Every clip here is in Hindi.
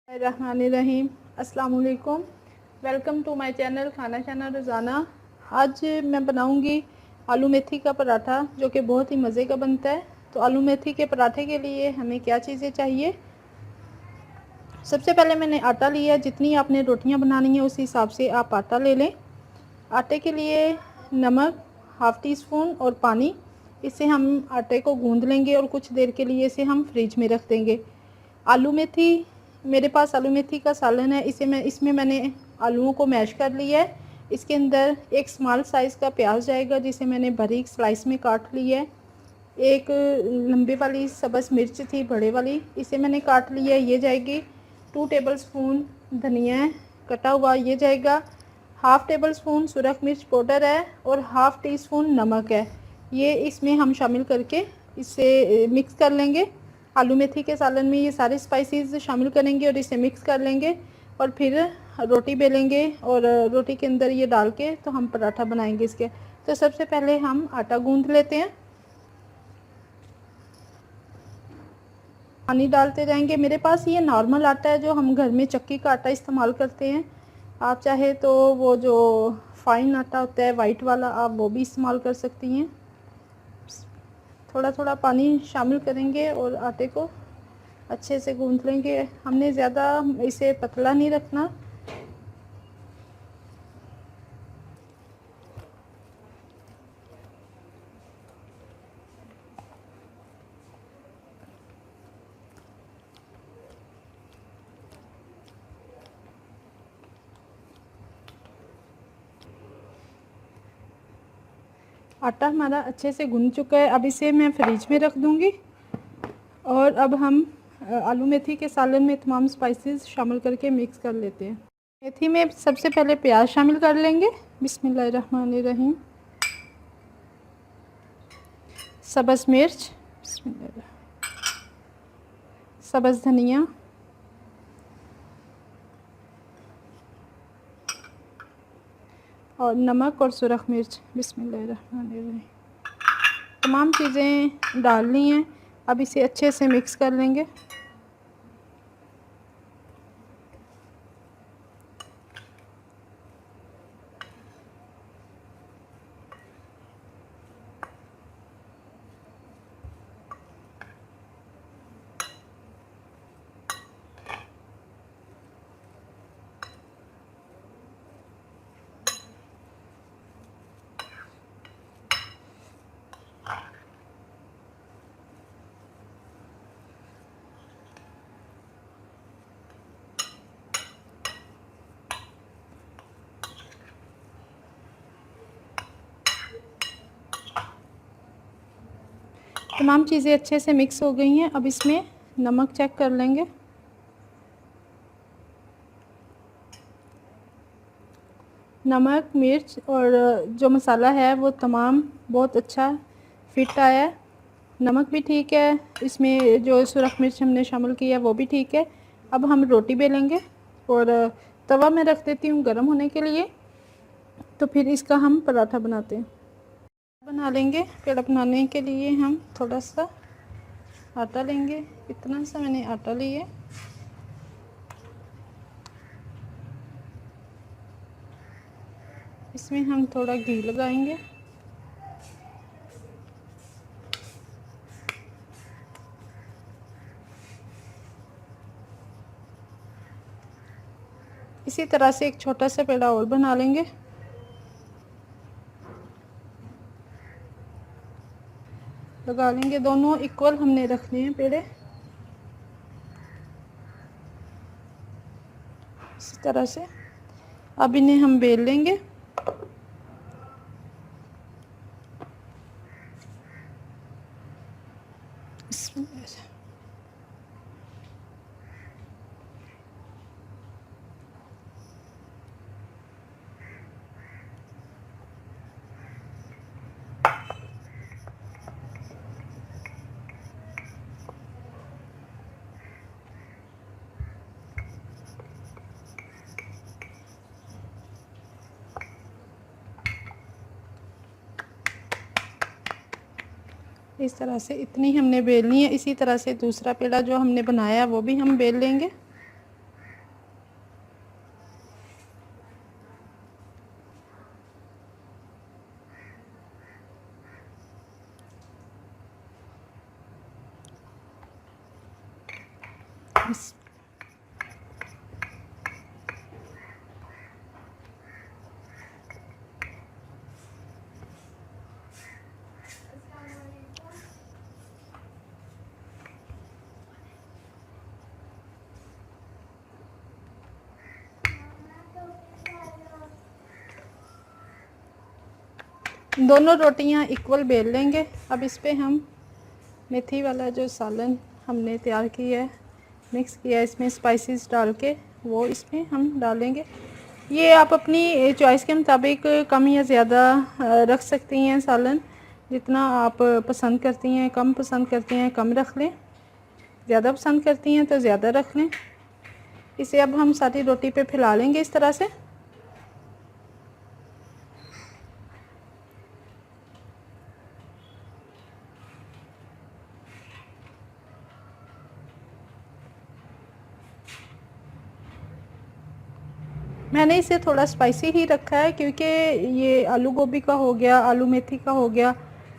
रहीम अस्सलाम वालेकुम। वेलकम टू माय चैनल खाना शाना रोज़ाना। आज मैं बनाऊंगी आलू मेथी का पराठा जो कि बहुत ही मज़े का बनता है। तो आलू मेथी के पराठे के लिए हमें क्या चीज़ें चाहिए। सबसे पहले मैंने आटा लिया। जितनी आपने रोटियां बनानी है उस हिसाब से आप आटा ले लें। आटे के लिए नमक हाफ़ टी स्पून और पानी। इससे हम आटे को गूंद लेंगे और कुछ देर के लिए इसे हम फ्रिज में रख देंगे। आलू मेथी, मेरे पास आलू मेथी का सालन है। इसमें मैंने आलूओं को मैश कर लिया है। इसके अंदर एक स्मॉल साइज़ का प्याज जाएगा जिसे मैंने बारीक स्लाइस में काट लिया है। एक लंबे वाली सब्ज़ मिर्च थी बड़े वाली, इसे मैंने काट लिया है, ये जाएगी। 2 टेबल स्पून धनिया है कटा हुआ, ये जाएगा। हाफ़ टेबल स्पून सुरख मिर्च पाउडर है और हाफ़ टी स्पून नमक है। ये इसमें हम शामिल करके इसे मिक्स कर लेंगे। आलू मेथी के सालन में ये सारे स्पाइसेस शामिल करेंगे और इसे मिक्स कर लेंगे और फिर रोटी बेलेंगे और रोटी के अंदर ये डाल के तो हम पराठा बनाएंगे इसके। तो सबसे पहले हम आटा गूंद लेते हैं। पानी डालते जाएंगे। मेरे पास ये नॉर्मल आटा है जो हम घर में चक्की का आटा इस्तेमाल करते हैं। आप चाहे तो वो जो फाइन आटा होता है वाइट वाला, आप वो भी इस्तेमाल कर सकती हैं। थोड़ा थोड़ा पानी शामिल करेंगे और आटे को अच्छे से गूंथ लेंगे। हमने ज़्यादा इसे पतला नहीं रखना। आटा हमारा अच्छे से गूंथ चुका है। अब इसे मैं फ्रिज में रख दूंगी और अब हम आलू मेथी के सालन में तमाम स्पाइसेस शामिल करके मिक्स कर लेते हैं। मेथी में सबसे पहले प्याज शामिल कर लेंगे। बिस्मिल्लाहिर्रहमानिर्रहीम। सब्ज़ मिर्च, सब्ज़ धनिया, और नमक और सुरख मिर्च। बिस्मिल्लाहिर्रहमानिर्रहीम। तमाम चीज़ें डालनी हैं। अब इसे अच्छे से मिक्स कर लेंगे। तमाम चीज़ें अच्छे से मिक्स हो गई हैं। अब इसमें नमक चेक कर लेंगे। नमक, मिर्च और जो मसाला है वो तमाम बहुत अच्छा फिट आया है। नमक भी ठीक है, इसमें जो सुरख मिर्च हमने शामिल किया है वो भी ठीक है। अब हम रोटी बेलेंगे और तवा में रख देती हूँ गर्म होने के लिए। तो फिर इसका हम पराठा बनाते हैं। बना लेंगे। पेड़ा बनाने के लिए हम थोड़ा सा आटा लेंगे। इतना सा मैंने आटा लिया। इसमें हम थोड़ा घी लगाएंगे। इसी तरह से एक छोटा सा पेड़ा और बना लेंगे। लगा लेंगे। दोनों इक्वल हमने रखने हैं पेड़े। इसी तरह से अब इन्हें हम बेल लेंगे। इस तरह से इतनी हमने बेलनी है। इसी तरह से दूसरा पेड़ा जो हमने बनाया वो भी हम बेल लेंगे। दोनों रोटियां इक्वल बेल लेंगे। अब इस पे हम मेथी वाला जो सालन हमने तैयार किया है, मिक्स किया है, इसमें स्पाइसेस डाल के वो इसमें हम डालेंगे। ये आप अपनी चॉइस के मुताबिक कम या ज़्यादा रख सकती हैं सालन, जितना आप पसंद करती हैं। कम पसंद करती हैं कम रख लें, ज़्यादा पसंद करती हैं तो ज़्यादा रख लें। इसे अब हम सारी रोटी पे फैला लेंगे इस तरह से। मैंने इसे थोड़ा स्पाइसी ही रखा है क्योंकि ये आलू गोभी का हो गया, आलू मेथी का हो गया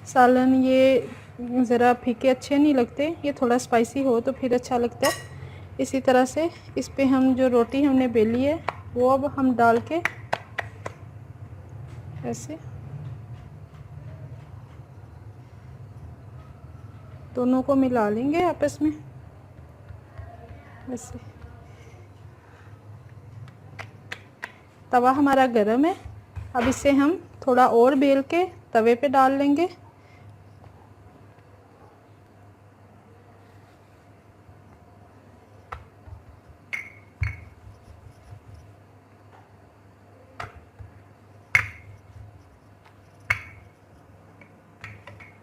सालन, ये ज़रा फीके अच्छे नहीं लगते। ये थोड़ा स्पाइसी हो तो फिर अच्छा लगता है। इसी तरह से इस पे हम जो रोटी हमने बेली है वो अब हम डाल के ऐसे दोनों को मिला लेंगे आपस में ऐसे। तवा हमारा गरम है। अब इसे हम थोड़ा और बेल के तवे पे डाल लेंगे।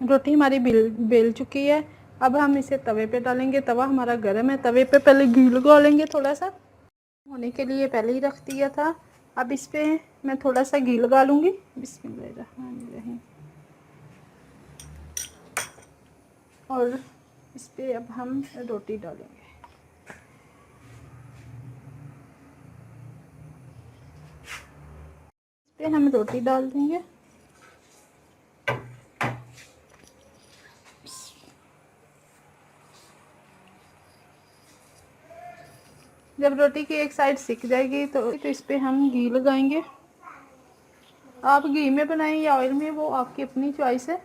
रोटी हमारी बेल चुकी है। अब हम इसे तवे पे डालेंगे। तवा हमारा गर्म है। तवे पे पहले घी लगा लेंगे, थोड़ा सा होने के लिए पहले ही रख दिया था। अब इस पे मैं थोड़ा सा घी लगा लूँगी। बिस्मिल्लाहिर्रहमानिर्रहीम। और इस पे अब हम रोटी डालेंगे। इस पे हम रोटी डाल देंगे। जब रोटी की एक साइड सिक जाएगी तो इस पे हम घी लगाएंगे। आप घी में बनाएं या ऑयल में, वो आपकी अपनी चॉइस है।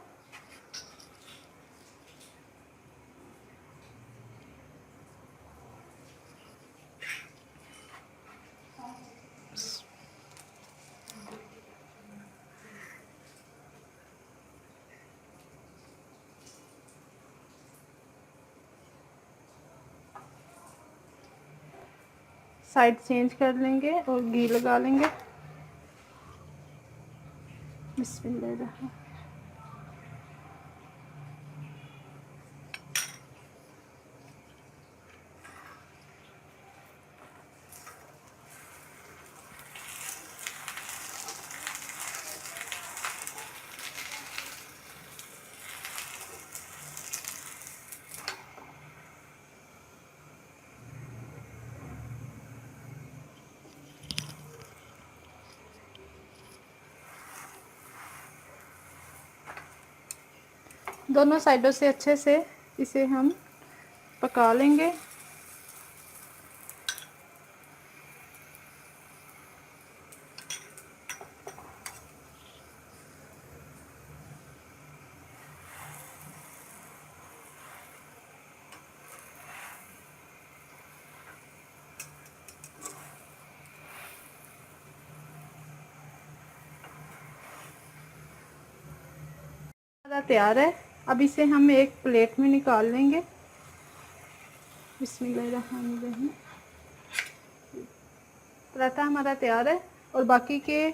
साइड चेंज कर लेंगे और घी लगा लेंगे। बिस्मिल्लाह। दोनों साइडों से अच्छे से इसे हम पका लेंगे। तैयार है। अब इसे हम एक प्लेट में निकाल लेंगे। बिस्मिल्लाहिर्रहमानिर्रहीम। पराठा हमारा तैयार है। और बाकी के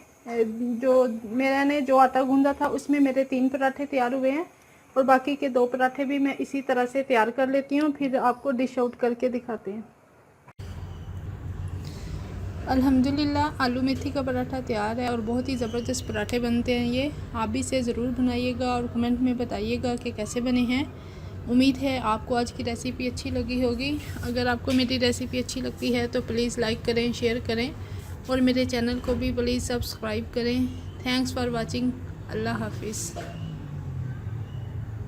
जो मैंने जो आटा गूंदा था उसमें मेरे 3 पराठे तैयार हुए हैं। और बाकी के 2 पराठे भी मैं इसी तरह से तैयार कर लेती हूँ, फिर आपको डिश आउट करके दिखाते हैं। अल्हम्दुलिल्लाह आलू मेथी का पराठा तैयार है और बहुत ही ज़बरदस्त पराठे बनते हैं ये। आप भी इसे ज़रूर बनाइएगा और कमेंट में बताइएगा कि कैसे बने हैं। उम्मीद है आपको आज की रेसिपी अच्छी लगी होगी। अगर आपको मेरी रेसिपी अच्छी लगती है तो प्लीज़ लाइक करें, शेयर करें और मेरे चैनल को भी प्लीज़ सब्सक्राइब करें। Thanks for watching. अल्लाह हाफिज़।